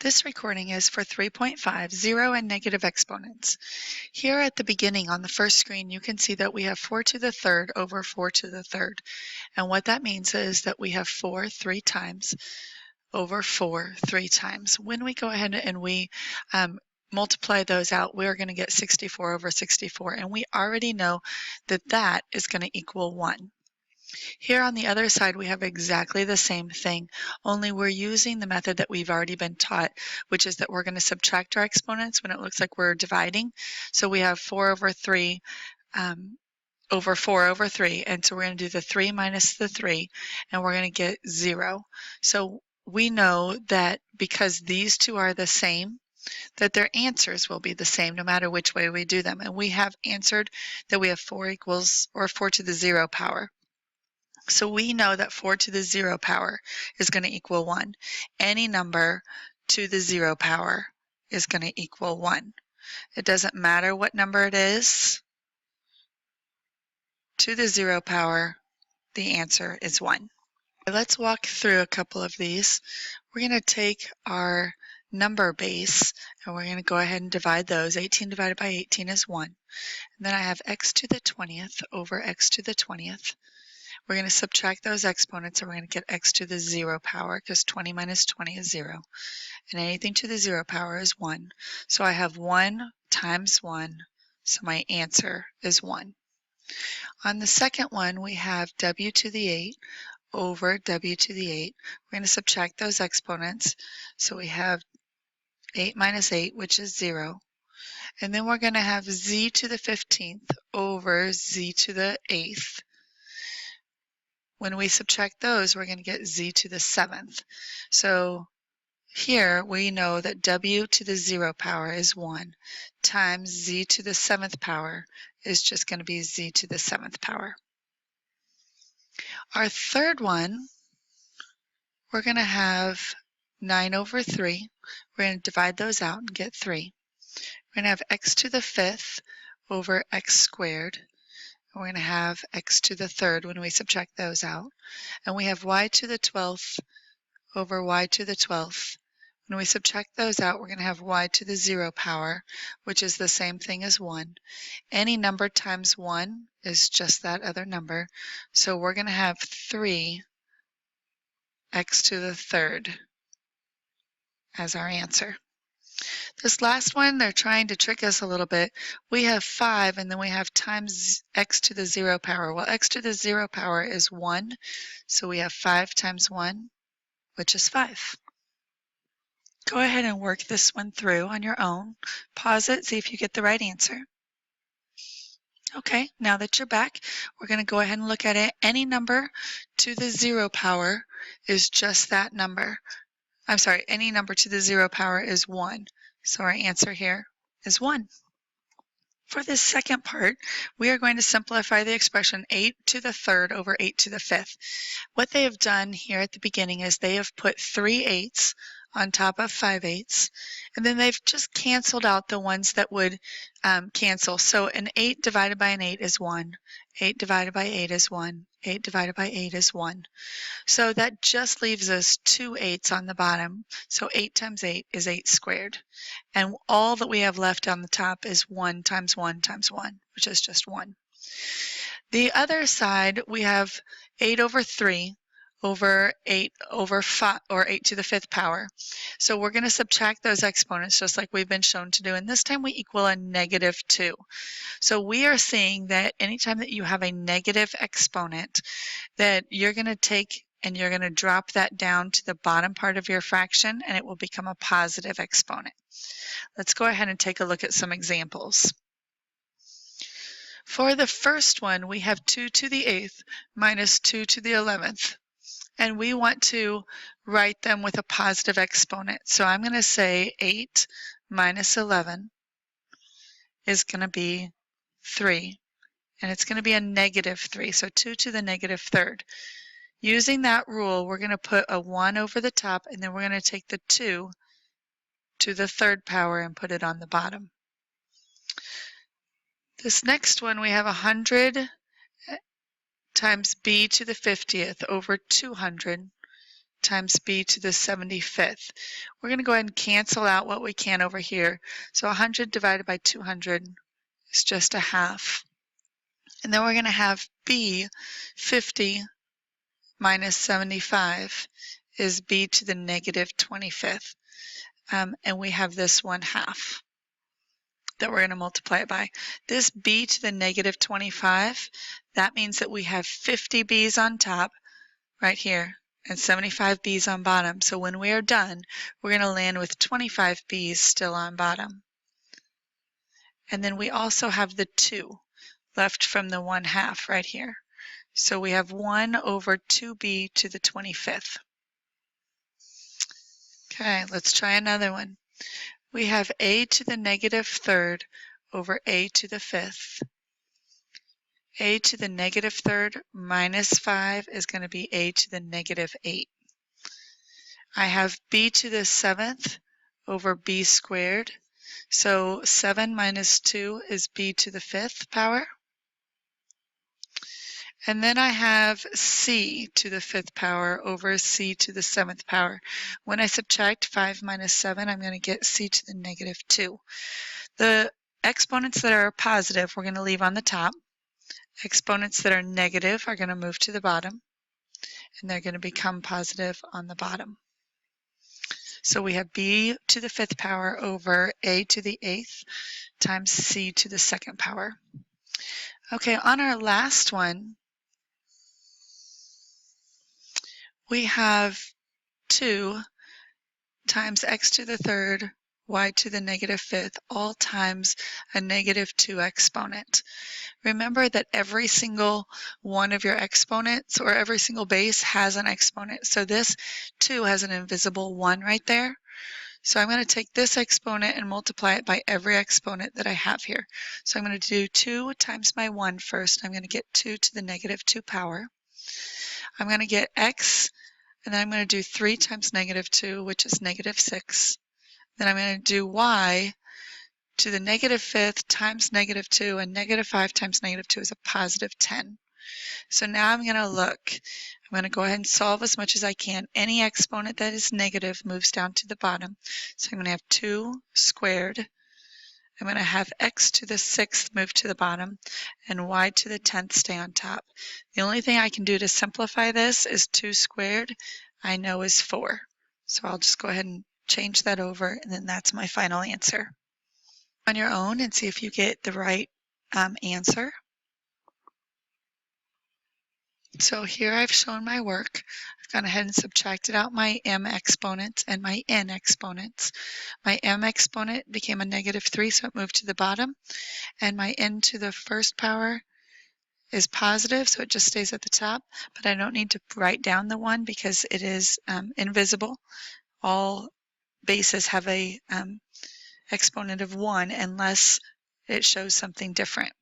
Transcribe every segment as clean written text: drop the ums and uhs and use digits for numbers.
This recording is for 3.5, 0 and negative exponents. Here at the beginning on the first screen, you can see that we have 4 to the third over 4 to the third. And what that means is that we have 4 3 times over 4 3 times. When we go ahead and we multiply those out, we're going to get 64 over 64. And we already know that that is going to equal 1. Here on the other side, we have exactly the same thing, only we're using the method that we've already been taught, which is that we're going to subtract our exponents when it looks like we're dividing. So we have 4 over 3 over 4 over 3, and so we're going to do the 3 minus the 3, and we're going to get 0. So we know that because these two are the same, that their answers will be the same no matter which way we do them. And we have answered that we have 4 equals, or 4 to the 0 power. So we know that 4 to the 0 power is going to equal 1. Any number to the 0 power is going to equal 1. It doesn't matter what number it is. To the 0 power, the answer is 1. Let's walk through a couple of these. We're going to take our number base and we're going to go ahead and divide those. 18 divided by 18 is 1. And then I have x to the 20th over x to the 20th. We're going to subtract those exponents and we're going to get x to the 0 power because 20 minus 20 is 0. And anything to the 0 power is 1. So I have 1 times 1, so my answer is 1. On the second one, we have w to the 8 over w to the 8. We're going to subtract those exponents. So we have 8 minus 8, which is 0. And then we're going to have z to the 15th over z to the 8th. When we subtract those, we're going to get z to the 7th. So here we know that w to the 0 power is 1 times z to the 7th power is just going to be z to the 7th power. Our third one, we're going to have 9 over 3. We're going to divide those out and get 3. We're going to have x to the 5th over x squared. We're going to have x to the 3rd when we subtract those out. And we have y to the 12th over y to the 12th. When we subtract those out, we're going to have y to the 0 power, which is the same thing as 1. Any number times 1 is just that other number. So we're going to have 3 x to the 3rd as our answer. This last one, they're trying to trick us a little bit. We have 5 and then we have times x to the 0 power. Well, x to the 0 power is 1, so we have 5 times 1, which is 5. Go ahead and work this one through on your own. Pause it, see if you get the right answer. Okay, now that you're back, we're going to go ahead and look at it. Any number to the 0 power is just that number. I'm sorry, any number to the 0 power is 1. So our answer here is 1. For this second part, we are going to simplify the expression 8 to the 3rd over 8 to the 5th. What they have done here at the beginning is they have put 3 8s on top of 5 8s, and then they've just canceled out the ones that would cancel. So an 8 divided by an 8 is 1. 8 divided by 8 is 1. 8 divided by 8 is 1. So that just leaves us 2 8s on the bottom. So 8 times 8 is 8 squared. And all that we have left on the top is 1 times 1 times 1, which is just 1. The other side, we have 8 over 3 over 8 over 5, or 8 to the 5th power. So we're going to subtract those exponents just like we've been shown to do, and this time we equal a negative 2. So we are seeing that anytime that you have a negative exponent, that you're going to take and you're going to drop that down to the bottom part of your fraction and it will become a positive exponent. Let's go ahead and take a look at some examples. For the first one, we have 2 to the 8th minus 2 to the 11th. And we want to write them with a positive exponent. So I'm going to say 8 minus 11 is going to be 3. And it's going to be a negative 3, so 2 to the negative 3rd. Using that rule, we're going to put a 1 over the top, and then we're going to take the 2 to the 3rd power and put it on the bottom. This next one, we have 100 times b to the 50th over 200 times b to the 75th. We're going to go ahead and cancel out what we can over here. So 100 divided by 200 is just a half. And then we're going to have b, 50 minus 75 is b to the negative 25th. And we have this 1/2 that we're going to multiply it by. This b to the negative 25, that means that we have 50 b's on top right here and 75 b's on bottom. So when we are done, we're going to land with 25 b's still on bottom. And then we also have the 2 left from the 1/2 right here. So we have 1 over 2b to the 25th. Okay, let's try another one. We have a to the negative 3rd over a to the 5th. A to the negative 3rd minus 5 is going to be a to the negative 8. I have b to the 7th over b squared. So 7 minus 2 is b to the 5th power. And then I have c to the 5th power over c to the 7th power. When I subtract 5 minus 7, I'm going to get c to the negative 2. The exponents that are positive, we're going to leave on the top. Exponents that are negative are going to move to the bottom, and they're going to become positive on the bottom. So we have b to the 5th power over a to the 8th times c to the 2nd power. Okay, on our last one, we have 2 times x to the 3rd, y to the negative 5th, all times a negative 2 exponent. Remember that every single one of your exponents or every single base has an exponent. So this 2 has an invisible 1 right there. So I'm going to take this exponent and multiply it by every exponent that I have here. So I'm going to do 2 times my 1 first. I'm going to get 2 to the negative 2 power. I'm going to get x, and then I'm going to do 3 times negative 2, which is negative 6. Then I'm going to do y to the negative 5th times negative 2, and negative 5 times negative 2 is a positive 10. So now I'm going to look. I'm going to go ahead and solve as much as I can. Any exponent that is negative moves down to the bottom. So I'm going to have 2 squared. I'm going to have x to the 6th move to the bottom, and y to the 10th stay on top. The only thing I can do to simplify this is 2 squared, I know is 4. So I'll just go ahead and change that over, and then that's my final answer. On your own and see if you get the right answer. So here I've shown my work. I've gone ahead and subtracted out my m exponents and my n exponents. My m exponent became a negative 3, so it moved to the bottom. And my n to the 1st power is positive, so it just stays at the top. But I don't need to write down the 1 because it is invisible. All bases have a exponent of 1 unless it shows something different.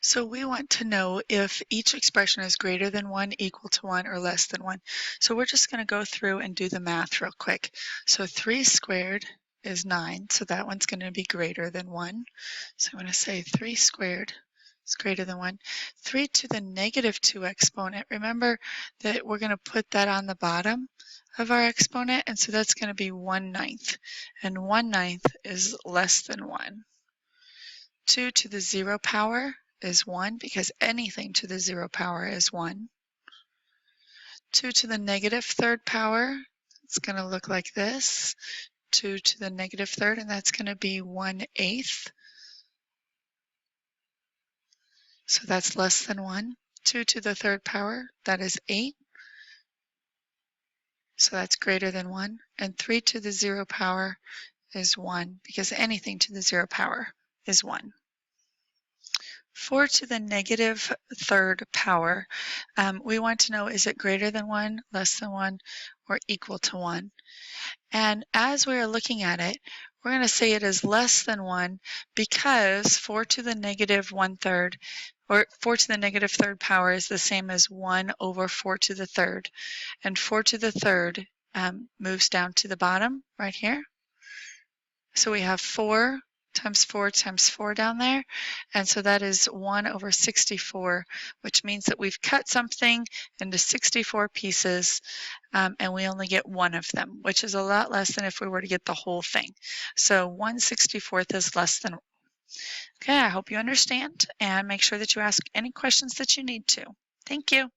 So we want to know if each expression is greater than 1, equal to 1, or less than 1. So we're just going to go through and do the math real quick. So 3 squared is 9, so that one's going to be greater than 1. So I'm going to say 3 squared is greater than 1. 3 to the negative 2 exponent, remember that we're going to put that on the bottom of our exponent, and so that's going to be 1/9, and 1/9 is less than 1. 2 to the 0 power is 1 because anything to the 0 power is 1. 2 to the negative 3rd power, it's going to look like this. 2 to the negative 3rd, and that's going to be 1/8. So that's less than 1. 2 to the 3rd power, that is 8. So that's greater than 1. And 3 to the 0 power is 1 because anything to the 0 power is 1. 4 to the negative 3rd power, we want to know, is it greater than 1, less than 1, or equal to 1? And as we are looking at it, we're going to say it is less than 1 because 4 to the negative 1/3, or 4 to the negative 3rd power is the same as 1 over 4 to the 3rd. And 4 to the 3rd moves down to the bottom right here. So we have 4 times 4 down there. And so that is 1 over 64, which means that we've cut something into 64 pieces, and we only get one of them, which is a lot less than if we were to get the whole thing. So 1/64 is less than. Okay, I hope you understand, and make sure that you ask any questions that you need to. Thank you.